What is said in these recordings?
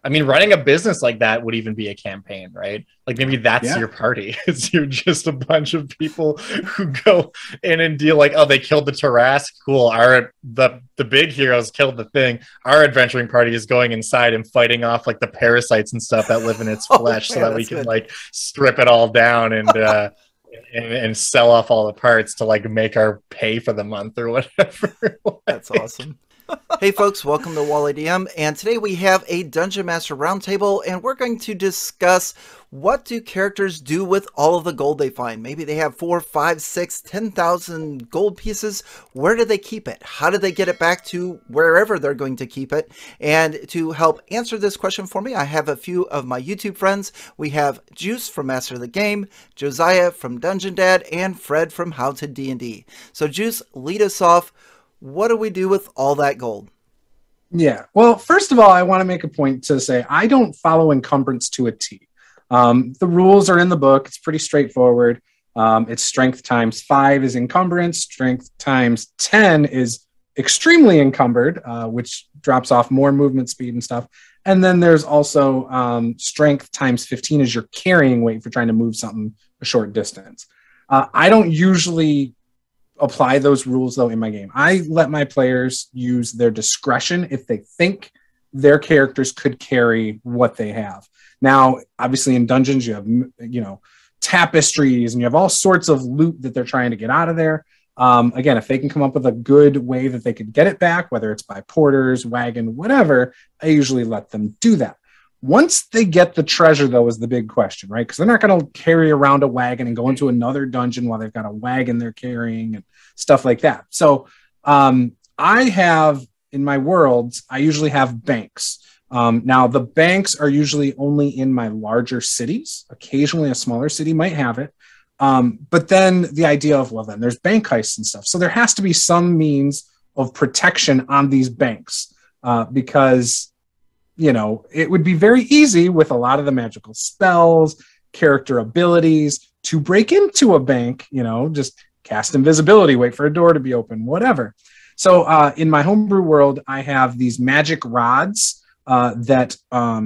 I mean, running a business like that would even be a campaign, right? Like maybe that's Yeah. your party. It's you're just a bunch of people who go in and deal like, oh, they killed the Tarrasque. Cool. The big heroes killed the thing. Our adventuring party is going inside and fighting off like the parasites and stuff that live in its Oh flesh, so man, that we that's can good. like strip it all down and sell off all the parts to like make our pay for the month or whatever. That's awesome. Hey folks, welcome to Wally DM, and today we have a Dungeon Master Roundtable, and we're going to discuss what do characters do with all of the gold they find. Maybe they have 4, 5, 6, 10,000 gold pieces. Where do they keep it? How do they get it back to wherever they're going to keep it? And to help answer this question for me, I have a few of my YouTube friends. We have Juce from Master of the Game, Josiah from Dungeon Dad, and Fred from How to D&D. So Juce, lead us off. What do we do with all that gold? Yeah. Well, first of all, I want to make a point to say I don't follow encumbrance to a T. The rules are in the book. It's pretty straightforward. It's strength times 5 is encumbrance. Strength times 10 is extremely encumbered, which drops off more movement speed and stuff. And then there's also strength times 15 is your carrying weight for trying to move something a short distance. I don't usually apply those rules though in my game. I let my players use their discretion if they think their characters could carry what they have. Now, obviously in dungeons you have tapestries and you have all sorts of loot that they're trying to get out of there. Again, if they can come up with a good way that they could get it back, whether it's by porters, wagon, whatever, I usually let them do that. Once they get the treasure, though, is the big question, right? Because they're not going to carry around a wagon and go into another dungeon while they've got a wagon they're carrying and stuff like that. So I have, in my worlds, I usually have banks. Now, the banks are usually only in my larger cities. Occasionally, a smaller city might have it. But then the idea of, well, then there's bank heists and stuff. So there has to be some means of protection on these banks because it would be very easy with a lot of the magical spells, character abilities to break into a bank, just cast invisibility, wait for a door to be open, whatever. So in my homebrew world, I have these magic rods that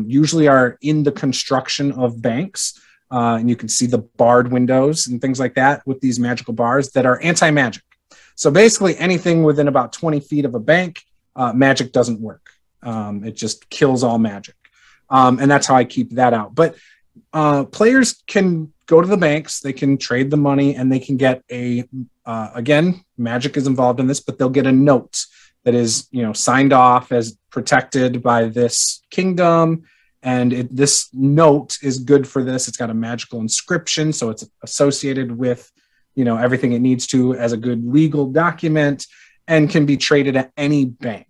usually are in the construction of banks. And you can see the barred windows and things like that with these magical bars that are anti-magic. So basically anything within about 20 feet of a bank, magic doesn't work. It just kills all magic. And that's how I keep that out. But players can go to the banks, they can trade the money, and they can get again, magic is involved in this, but they'll get a note that is, signed off as protected by this kingdom. And this note is good for this. It's got a magical inscription, so it's associated with, everything it needs to as a good legal document and can be traded at any bank.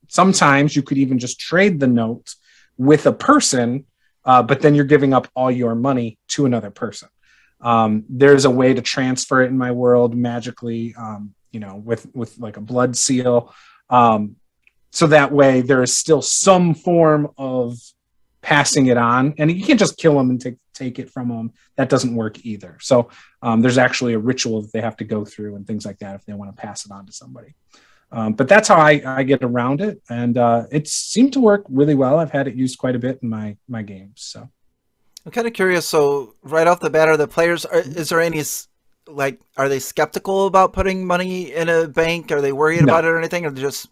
Sometimes you could even just trade the note with a person, but then you're giving up all your money to another person. There's a way to transfer it in my world magically, with like a blood seal. So that way there is still some form of passing it on, and you can't just kill them and take it from them. That doesn't work either. So there's actually a ritual that they have to go through and things like that if they want to pass it on to somebody. But that's how I get around it, and it seemed to work really well. I've had it used quite a bit in my games. So I'm kind of curious. So right off the bat, are the players, is there any, are they skeptical about putting money in a bank? Are they worried about it or anything? Or just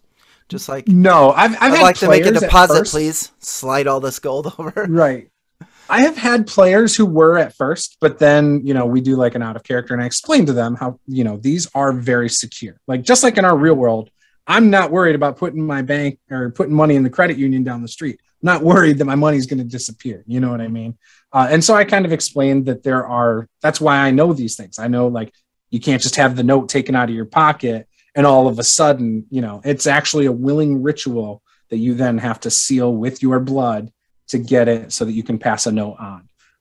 like, no, I'd had like to make a deposit, please. Slide all this gold over. Right. I have had players who were at first, but then, we do like an out of character and I explain to them how, these are very secure. Like, just like in our real world, I'm not worried about putting my bank or putting money in the credit union down the street. I'm not worried that my money's going to disappear. You know what I mean? And so I kind of explained that that's why I know these things. I know, like, you can't just have the note taken out of your pocket and all of a sudden, it's actually a willing ritual that you then have to seal with your blood to get it so that you can pass a note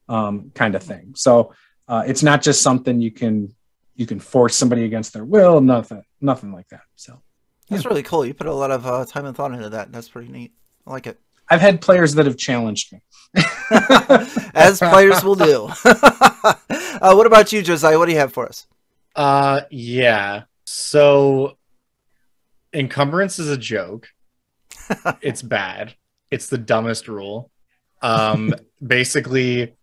on, kind of thing. So it's not just something you can force somebody against their will, nothing like that. So that's really cool. You put a lot of time and thought into that. That's pretty neat. I like it. I've had players that have challenged me. As players will do. What about you, Josiah? What do you have for us? Yeah. So encumbrance is a joke. It's bad. It's the dumbest rule. Basically,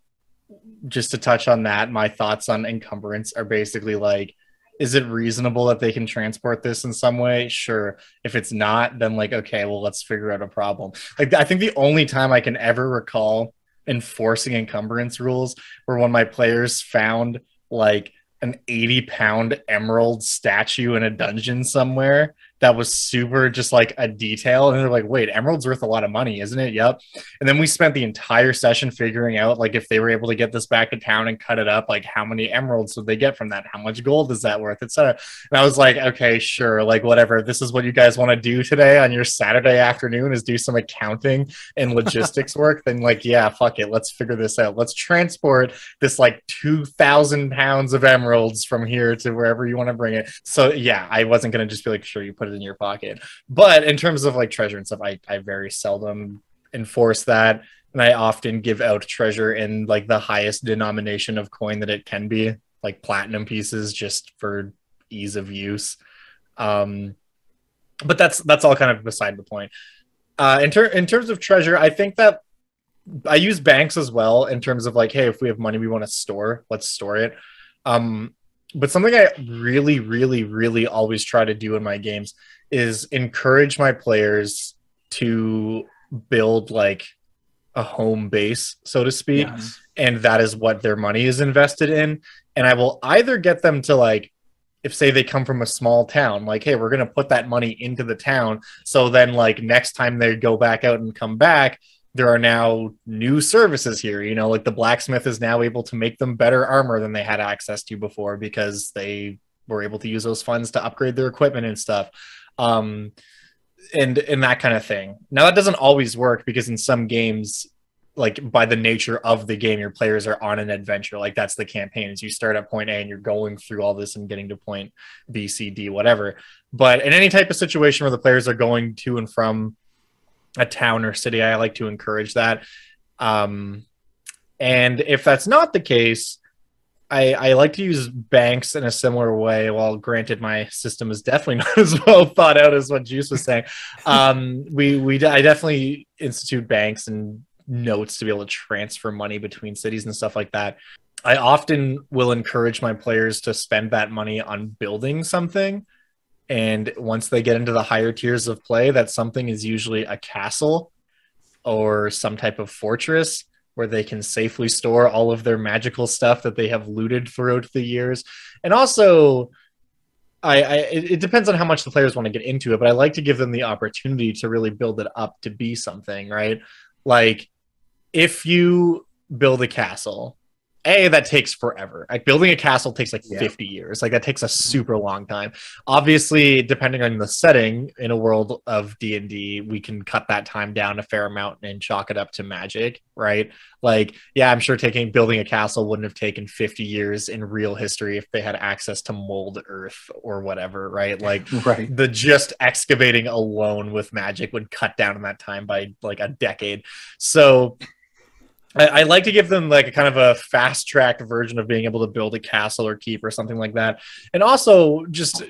just to touch on that, my thoughts on encumbrance are basically like, is it reasonable that they can transport this in some way? Sure. If it's not, then like, okay, well, let's figure out a problem. Like, I think the only time I can ever recall enforcing encumbrance rules were when my players found like an 80-pound emerald statue in a dungeon somewhere that was super just like a detail, and they're like, wait, emerald's worth a lot of money, isn't it? Yep. And then we spent the entire session figuring out like if they were able to get this back to town and cut it up, like how many emeralds would they get from that, how much gold is that worth, etc. And I was like, okay, sure, like whatever, this is what you guys want to do today on your Saturday afternoon, is do some accounting and logistics work, then like, yeah, fuck it, let's figure this out. Let's transport this like 2,000 pounds of emeralds from here to wherever you want to bring it. So yeah, I wasn't going to just be like, sure, you put it in your pocket. But in terms of like treasure and stuff, I very seldom enforce that, and I often give out treasure in like the highest denomination of coin that it can be, like platinum pieces, just for ease of use. But that's all kind of beside the point. In terms of treasure, I think that I use banks as well in terms of like, hey, if we have money we want to store, let's store it. But something I really, really, really always try to do in my games is encourage my players to build like a home base, so to speak. Yes. And that is what their money is invested in. And I will either get them to like, if say they come from a small town, like, hey, we're going to put that money into the town. So then like next time they go back out and come back, there are now new services here, you know, like the blacksmith is now able to make them better armor than they had access to before because they were able to use those funds to upgrade their equipment and stuff. And that kind of thing. Now that doesn't always work because in some games, like by the nature of the game, your players are on an adventure. Like that's the campaign, is you start at point A and you're going through all this and getting to point B, C, D, whatever. But in any type of situation where the players are going to and from a town or city, I like to encourage that. And if that's not the case, I like to use banks in a similar way. While granted, my system is definitely not as well thought out as what Juce was saying. I definitely institute banks and notes to be able to transfer money between cities and stuff like that. I often will encourage my players to spend that money on building something. And once they get into the higher tiers of play, that something is usually a castle or some type of fortress where they can safely store all of their magical stuff that they have looted throughout the years. And also, it depends on how much the players want to get into it, but I like to give them the opportunity to really build it up to be something, right? Like, if you build a castle, that takes forever. Like building a castle takes like 50 years. Like that takes a super long time. Obviously, depending on the setting, in a world of D&D, we can cut that time down a fair amount and chalk it up to magic, right? Like, yeah, I'm sure building a castle wouldn't have taken 50 years in real history if they had access to mold earth or whatever, right? Like Right. the just excavating alone with magic would cut down on that time by like a decade. So I like to give them like a kind of a fast tracked version of being able to build a castle or keep or something like that. And also just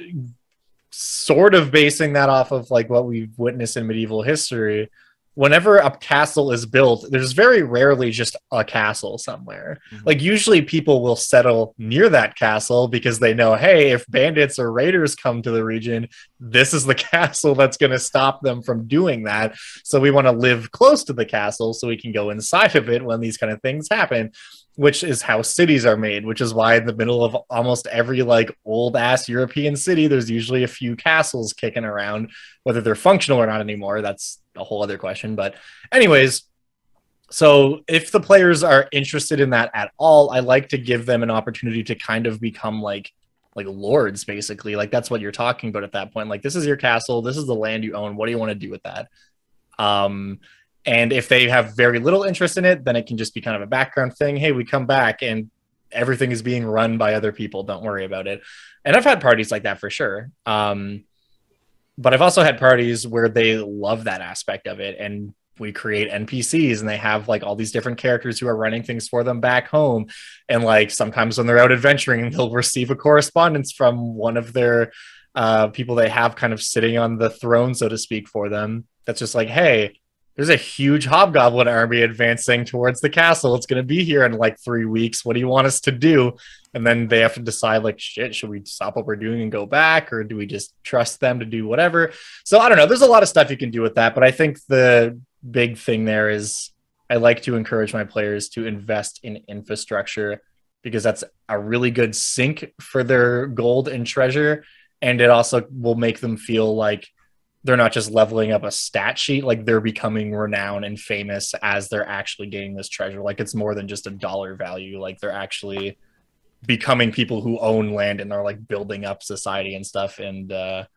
sort of basing that off of like what we've witnessed in medieval history. Whenever a castle is built, there's very rarely just a castle somewhere. Mm-hmm. Like usually people will settle near that castle because they know, hey, if bandits or raiders come to the region, this is the castle that's going to stop them from doing that. So we want to live close to the castle so we can go inside of it when these kind of things happen, which is how cities are made, which is why in the middle of almost every like old ass European city, there's usually a few castles kicking around. Whether they're functional or not anymore, that's a whole other question. But anyways, so if the players are interested in that at all, I like to give them an opportunity to kind of become like lords, basically. Like that's what you're talking about at that point. Like, this is your castle, this is the land you own, what do you want to do with that? And if they have very little interest in it, then it can just be kind of a background thing. Hey, we come back and everything is being run by other people, don't worry about it. And I've had parties like that for sure. But I've also had parties where they love that aspect of it, and we create NPCs and they have like all these different characters who are running things for them back home. And like sometimes when they're out adventuring, they'll receive a correspondence from one of their people they have kind of sitting on the throne, so to speak, for them. That's just like, hey, there's a huge hobgoblin army advancing towards the castle. It's going to be here in like 3 weeks. What do you want us to do? And then they have to decide, like, shit, should we stop what we're doing and go back? Or do we just trust them to do whatever? So I don't know. There's a lot of stuff you can do with that. But I think the big thing there is I like to encourage my players to invest in infrastructure, because that's a really good sink for their gold and treasure. And it also will make them feel like they're not just leveling up a stat sheet, like they're becoming renowned and famous as they're actually gaining this treasure. Like it's more than just a dollar value. Like they're actually becoming people who own land and are like building up society and stuff. And I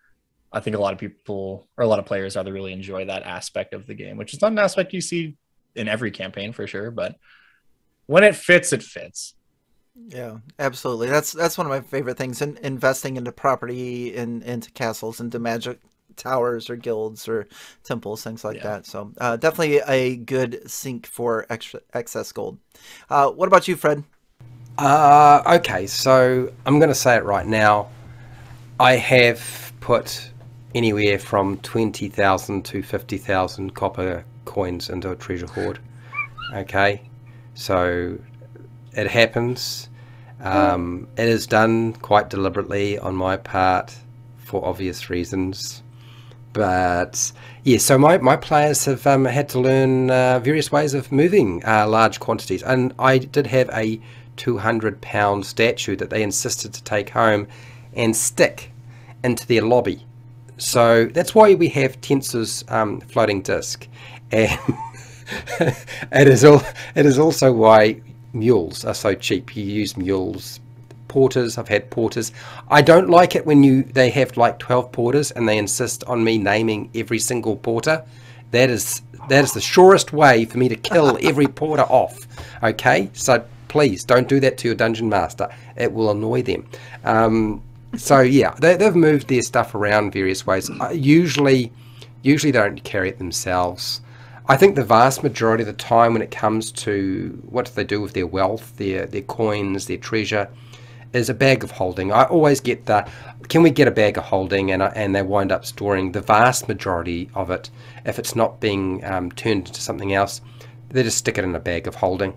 think a lot of people, or a lot of players rather, really enjoy that aspect of the game, which is not an aspect you see in every campaign for sure, but when it fits, it fits. Yeah, absolutely. That's one of my favorite things, in investing into property, into castles, into magic towers or guilds or temples, things like that. So definitely a good sink for excess gold. What about you, Fred? Okay, so I'm going to say it right now. I have put anywhere from 20,000 to 50,000 copper coins into a treasure hoard. Okay, so it happens. It is done quite deliberately on my part for obvious reasons. But yeah, so my players have had to learn various ways of moving large quantities. And I did have a 200-pound statue that they insisted to take home and stick into their lobby. So that's why we have Tensor's floating disc. And it is also why mules are so cheap. You use mules. Porters, I've had porters. I don't like it when they have like 12 porters and they insist on me naming every single porter. That is the surest way for me to kill every porter off. Okay, so please don't do that to your dungeon master. It will annoy them. So yeah, they've moved their stuff around various ways. Usually they don't carry it themselves. I think the vast majority of the time when it comes to what do they do with their wealth, their coins, their treasure, is a bag of holding. I always get can we get a bag of holding, and they wind up storing the vast majority of it. If it's not being turned into something else, they just stick it in a bag of holding.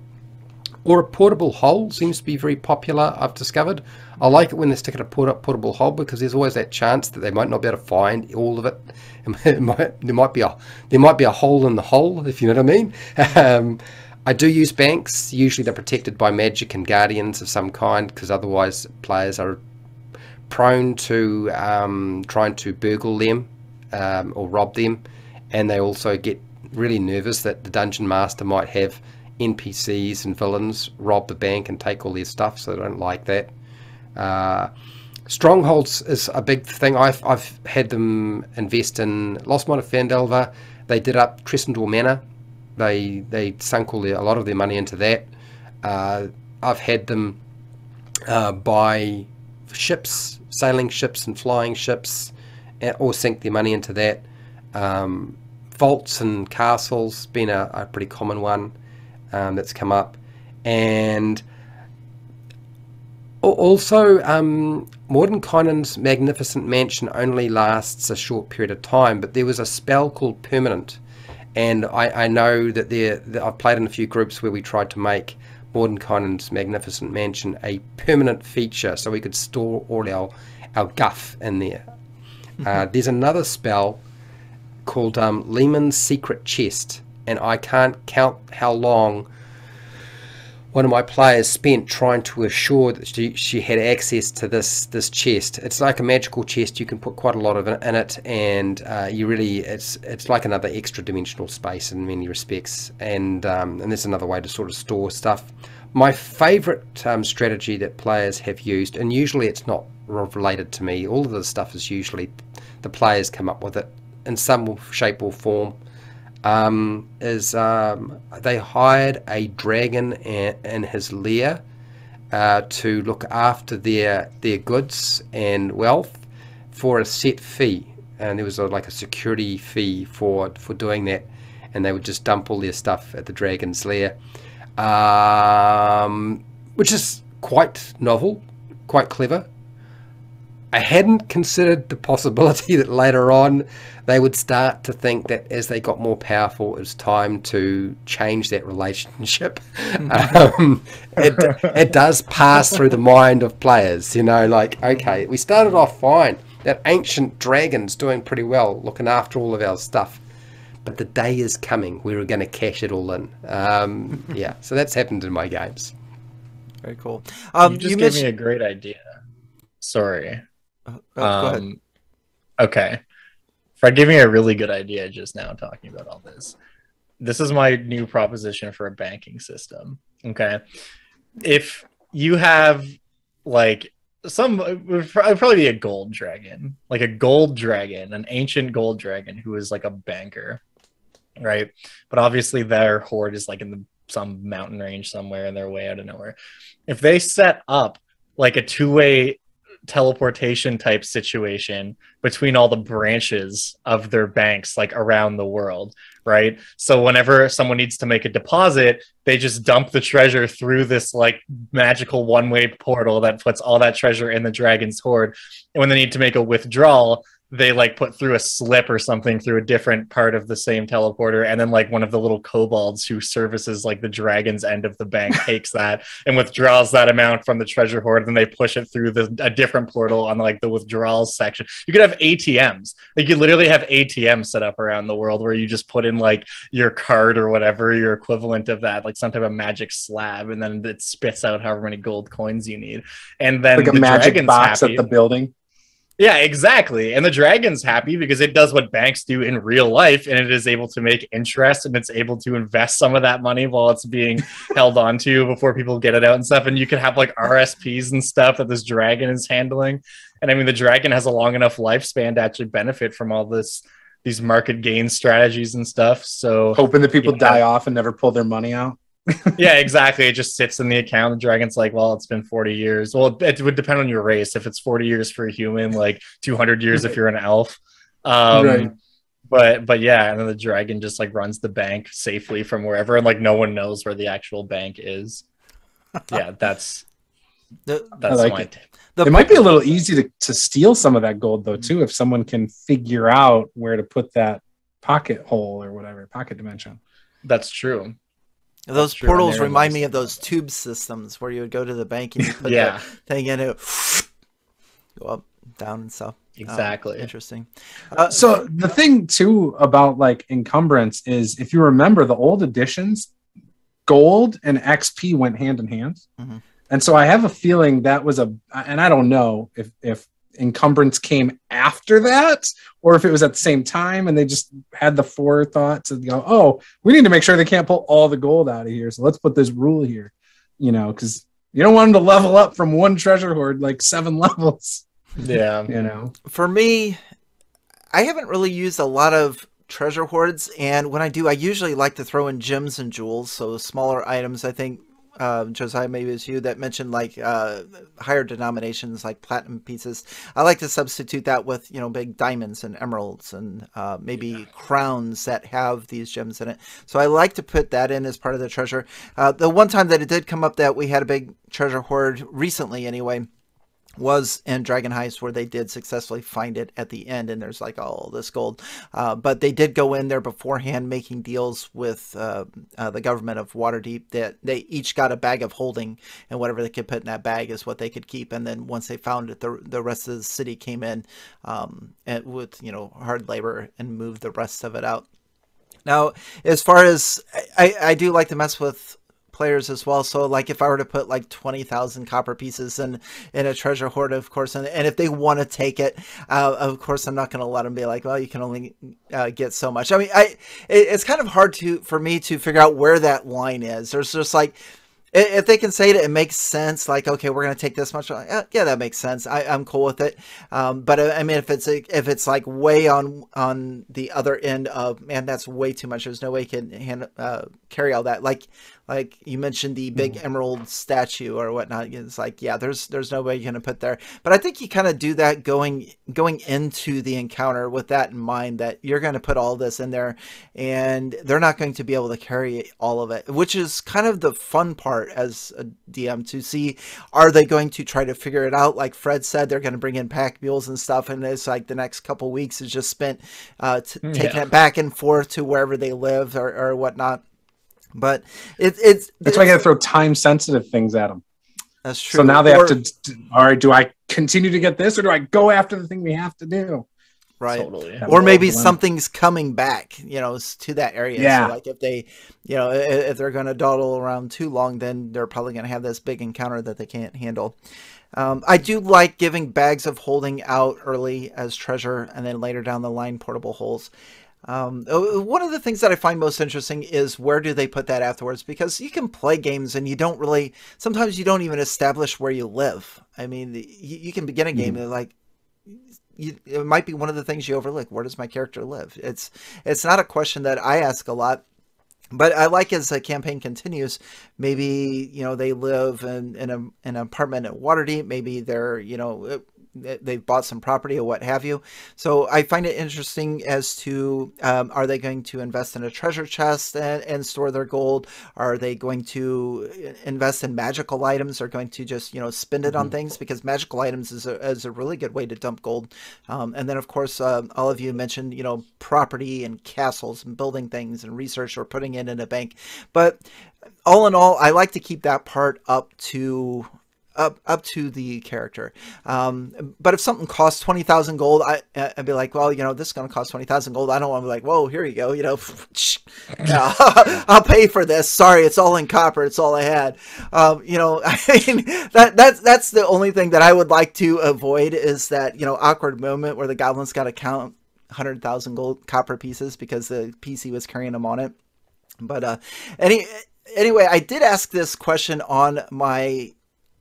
Or a portable hole seems to be very popular, I've discovered. I like it when they stick it in a portable hole, because there's always that chance that they might not be able to find all of it. There might be a hole in the hole, if you know what I mean. I do use banks. Usually they're protected by magic and guardians of some kind, because otherwise players are prone to trying to burgle them or rob them. And they also get really nervous that the dungeon master might have NPCs and villains rob the bank and take all their stuff, so they don't like that. Strongholds is a big thing. I've had them invest in Lostmont of Phandelver. They did up Tressendor Manor. They sunk a lot of their money into that. I've had them buy ships, sailing ships and flying ships, or sink their money into that. Vaults and castles been a pretty common one that's come up. And also Mordenkainen's Magnificent Mansion only lasts a short period of time, but there was a spell called Permanent. And I know that I've played in a few groups where we tried to make Mordenkainen's Magnificent Mansion a permanent feature, so we could store all our guff in there. There's another spell called Lehman's Secret Chest, and I can't count how long one of my players spent trying to assure that she had access to this chest. It's like a magical chest. You can put quite a lot of it in it, and it's like another extra dimensional space in many respects. And there's another way to sort of store stuff. My favourite strategy that players have used, and usually it's not related to me. All of this stuff is usually the players come up with it in some shape or form. They hired a dragon in his lair to look after their goods and wealth for a set fee, and there was like a security fee for doing that, and they would just dump all their stuff at the dragon's lair, which is quite novel, quite clever. I hadn't considered the possibility that later on they would start to think that as they got more powerful, it was time to change that relationship. It does pass through the mind of players, like, okay, we started off fine. That ancient dragon's doing pretty well, looking after all of our stuff. But the day is coming where we're going to cash it all in. So that's happened in my games. Very cool. You just gave me a great idea. Sorry. Go ahead. Okay. Fred gave me a really good idea just now talking about all this. This is my new proposition for a banking system. Okay. If you have like it would probably be a gold dragon, like a gold dragon, an ancient gold dragon who is like a banker, right? But obviously their horde is like in some mountain range somewhere and they're way out of nowhere. If they set up like a two-way teleportation type situation between all the branches of their banks like around the world, right? So whenever someone needs to make a deposit, they just dump the treasure through this like magical one-way portal that puts all that treasure in the dragon's hoard. And when they need to make a withdrawal, they like put through a slip or something through a different part of the same teleporter, and then like one of the little kobolds who services like the dragon's end of the bank takes that and withdraws that amount from the treasure hoard, and then they push it through a different portal on like the withdrawals section. You could have ATMs. Like you literally have ATMs set up around the world where you just put in like your card or whatever, your equivalent of that, like some type of magic slab, and then it spits out however many gold coins you need. And then like a magic box at the building. Yeah, exactly. And the dragon's happy because it does what banks do in real life, and it is able to make interest, and it's able to invest some of that money while it's being held on to before people get it out and stuff. And you can have like RSPs and stuff that this dragon is handling. And I mean, the dragon has a long enough lifespan to actually benefit from all these market gain strategies and stuff. So hoping that people die off and never pull their money out. Yeah, exactly. It just sits in the account. The dragon's like, well, it's been 40 years. Well, it would depend on your race. If it's 40 years for a human, like 200 years if you're an elf. Right. But yeah, and then the dragon just like runs the bank safely from wherever, and like no one knows where the actual bank is. Yeah, that's like it. It might be a little easy to steal some of that gold though too, if someone can figure out where to put that pocket hole or whatever, pocket dimension. That's true. Those portals remind me of those tube systems where you would go to the bank and you put the thing in it, go up, down, and stuff. Exactly. Interesting. So the thing too about like encumbrance is, if you remember the old editions, gold and XP went hand in hand. Mm-hmm. And so I have a feeling that was and I don't know if encumbrance came after that or if it was at the same time and they just had the forethought to go, oh, we need to make sure they can't pull all the gold out of here, so let's put this rule here, because you don't want them to level up from one treasure hoard like 7 levels. For me, I haven't really used a lot of treasure hoards, and when I do, I usually like to throw in gems and jewels, so smaller items. I think Josiah, maybe it was you that mentioned like higher denominations like platinum pieces. I like to substitute that with big diamonds and emeralds and maybe crowns that have these gems in it. So I like to put that in as part of the treasure. The one time that it did come up that we had a big treasure hoard recently anyway was in Dragon Heist, where they did successfully find it at the end, and there's like all this gold. But they did go in there beforehand making deals with the government of Waterdeep that they each got a bag of holding, and whatever they could put in that bag is what they could keep. And then once they found it, the rest of the city came in and with hard labor and moved the rest of it out. Now, as far as I do like to mess with players as well, so like if I were to put like 20,000 copper pieces in a treasure hoard, of course, and if they want to take it, of course I'm not going to let them be like, well, you can only get so much. I mean, it's kind of hard for me to figure out where that line is. There's just like, if they can say it makes sense, like, okay, we're going to take this much, yeah, that makes sense. I'm cool with it. But I mean, if it's like way on the other end of, man, that's way too much, there's no way you can carry all that. Like Like you mentioned the big emerald statue or whatnot. It's like, yeah, there's no way you're going to put there. But I think you kind of do that going into the encounter with that in mind, that you're going to put all this in there and they're not going to be able to carry all of it, which is kind of the fun part as a DM to see, are they going to try to figure it out? Like Fred said, they're going to bring in pack mules and stuff. And it's like the next couple weeks is just spent taking it back and forth to wherever they live or whatnot. But that's why I got to throw time sensitive things at them. That's true. So now they have to, all right, do I continue to get this or do I go after the thing we have to do? Right. Totally. Or maybe something's coming back, to that area. Yeah. So like if they, if they're going to dawdle around too long, then they're probably going to have this big encounter that they can't handle. I do like giving bags of holding out early as treasure and then later down the line, portable holes. One of the things that I find most interesting is where do they put that afterwards? Because you can play games and you don't really, sometimes you don't even establish where you live. I mean, you can begin a game and like, it might be one of the things you overlook. Where does my character live? It's not a question that I ask a lot, but I like as the campaign continues, maybe, they live in an apartment at Waterdeep. Maybe they're, they've bought some property or what have you. So I find it interesting as to, are they going to invest in a treasure chest and store their gold? Are they going to invest in magical items? Or going to just, spend it on things? Because magical items is a really good way to dump gold. And then of course, all of you mentioned, property and castles and building things and research or putting it in a bank. But all in all, I like to keep that part up to the character. But if something costs 20,000 gold, I'd be like, well, this is going to cost 20,000 gold. I don't want to be like, whoa, here you go. I'll pay for this. Sorry, it's all in copper. It's all I had. I mean, that's the only thing that I would like to avoid is that, awkward moment where the goblin's got to count 100,000 gold copper pieces because the PC was carrying them on it. But, anyway, I did ask this question on my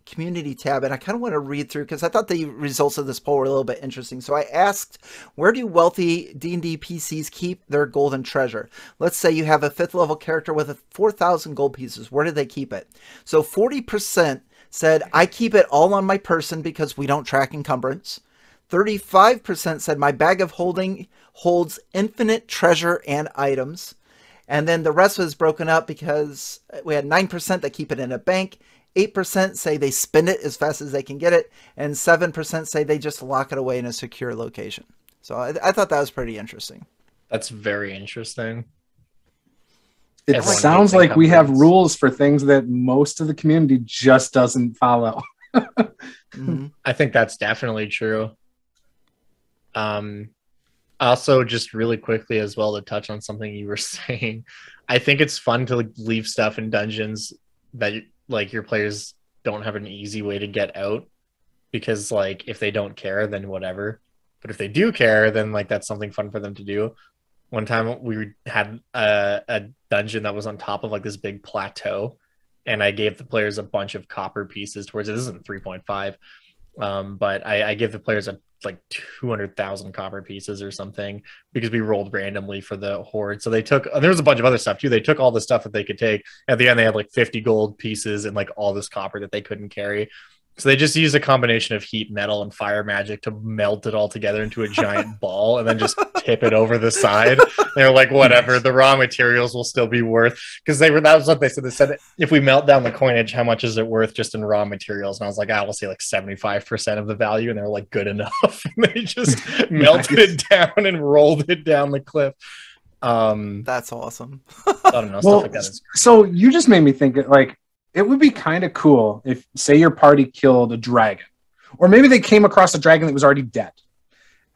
community tab, and I kind of want to read through because I thought the results of this poll were a little bit interesting. So I asked, where do wealthy D&D PCs keep their golden treasure? Let's say you have a 5th level character with 4,000 gold pieces. Where do they keep it? So 40% said, I keep it all on my person because we don't track encumbrance. 35% said, my bag of holding holds infinite treasure and items. And then the rest was broken up because we had 9% that keep it in a bank, 8% say they spend it as fast as they can get it, and 7% say they just lock it away in a secure location. So I thought that was pretty interesting. That's very interesting. It sounds like we have rules for things that most of the community just doesn't follow. I think that's definitely true. Also, just really quickly as well to touch on something you were saying, I think it's fun to leave stuff in dungeons that your players don't have an easy way to get out, because if they don't care, then whatever. But if they do care, then that's something fun for them to do. One time we had a dungeon that was on top of this big plateau, and I gave the players a bunch of copper pieces towards it. This isn't 3.5. But I give the players 200,000 copper pieces or something because we rolled randomly for the Horde. So they took, there was a bunch of other stuff too. They took all the stuff that they could take. At the end, they had 50 gold pieces and all this copper that they couldn't carry. So they just used a combination of heat, metal, and fire magic to melt it all together into a giant ball and then just tip it over the side. They're like, whatever, the raw materials will still be worth, because that was what they said. They said, if we melt down the coinage, how much is it worth just in raw materials? And I was like, I will say 75% of the value. And they're like, good enough. And they just melted it down and rolled it down the cliff. That's awesome. I don't know. Stuff like that is great. So you just made me think it would be kind of cool if, say, your party killed a dragon, or maybe they came across a dragon that was already dead.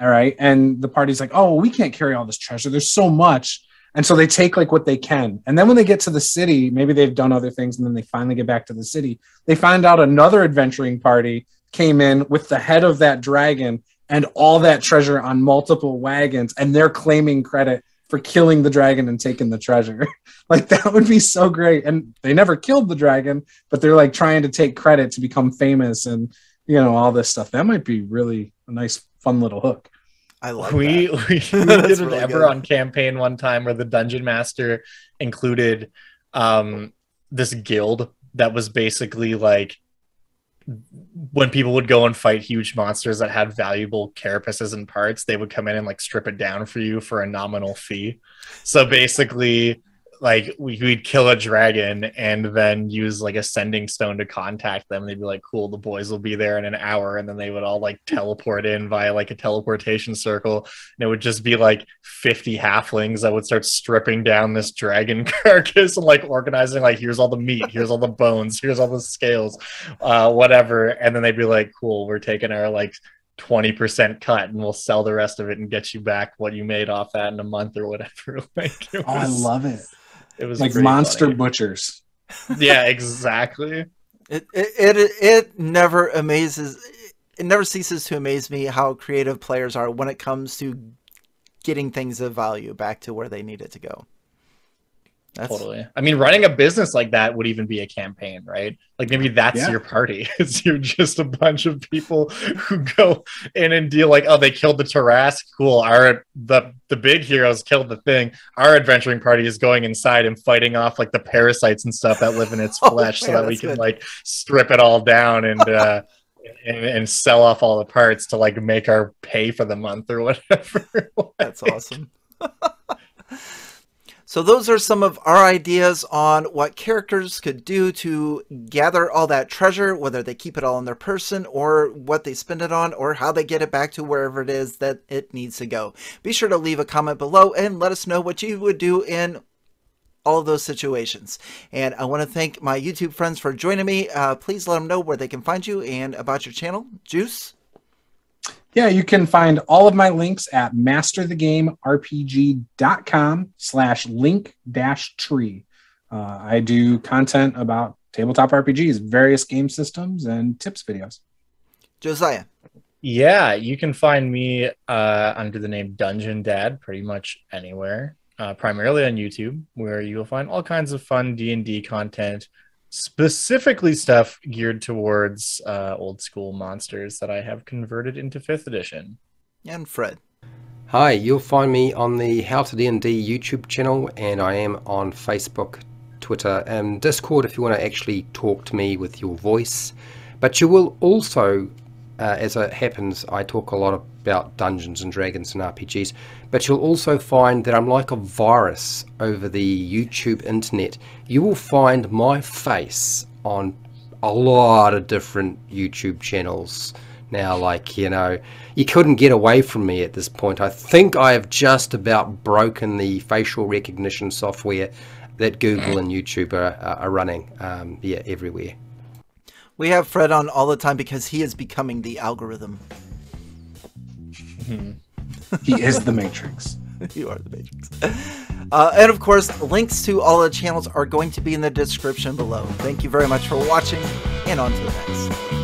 All right. And the party's like, oh, we can't carry all this treasure. There's so much. And so they take what they can. And then when they get to the city, maybe they've done other things. And then they finally get back to the city. They find out another adventuring party came in with the head of that dragon and all that treasure on multiple wagons. And they're claiming credit for killing the dragon and taking the treasure. That would be so great. And they never killed the dragon, but they're trying to take credit to become famous and, all this stuff. That might be really a nice, fun little hook. I like we that. We did an really Eberron campaign one time where the dungeon master included this guild that was basically like when people would go and fight huge monsters that had valuable carapaces and parts, they would come in and like strip it down for you for a nominal fee. So basically, like we'd kill a dragon and then use like a sending stone to contact them. They'd be like, cool, the boys will be there in an hour. And then they would all like teleport in via like a teleportation circle. And it would just be like 50 halflings that would start stripping down this dragon carcass and like organizing, like, here's all the meat, here's all the bones, here's all the scales, whatever. And then they'd be like, cool, we're taking our like 20% cut and we'll sell the rest of it and get you back what you made off that in a month or whatever. Like, I love it. It was like monster funny. Butchers. Yeah, exactly. It never amazes. It never ceases to amaze me how creative players are when it comes to getting things of value back to where they need it to go. Totally. I mean, running a business like that would even be a campaign, right? Like maybe that's your party. It's you're just a bunch of people who go in and deal like, oh, they killed the Tarrasque. Cool. The big heroes killed the thing. Our adventuring party is going inside and fighting off like the parasites and stuff that live in its flesh, so that we can like strip it all down and sell off all the parts to like make our pay for the month or whatever. That's awesome. So those are some of our ideas on what characters could do to gather all that treasure, whether they keep it all in their person or what they spend it on or how they get it back to wherever it is that it needs to go. Be sure to leave a comment below and let us know what you would do in all of those situations. And I want to thank my YouTube friends for joining me. Please let them know where they can find you and about your channel. Juice? Yeah, you can find all of my links at masterthegamerpg.com/link-tree. I do content about tabletop RPGs, various game systems, and tips videos. Josiah? Yeah, you can find me under the name Dungeon Dad pretty much anywhere, primarily on YouTube, where you'll find all kinds of fun D&D content, specifically stuff geared towards old school monsters that I have converted into 5th edition. And Fred? Hi, you'll find me on the How to D&D YouTube channel, and I am on Facebook, Twitter, and Discord if you want to actually talk to me with your voice. But you will also, as it happens, I talk a lot about Dungeons and Dragons and RPGs, but you'll also find that I'm like a virus over the YouTube internet. You will find my face on a lot of different YouTube channels now. Like, you know, you couldn't get away from me at this point. I think I have just about broken the facial recognition software that Google and YouTube are running everywhere. We have Fred on all the time because he is becoming the algorithm. He is the Matrix. You are the Matrix. And of course, links to all the channels are going to be in the description below. Thank you very much for watching, and on to the next.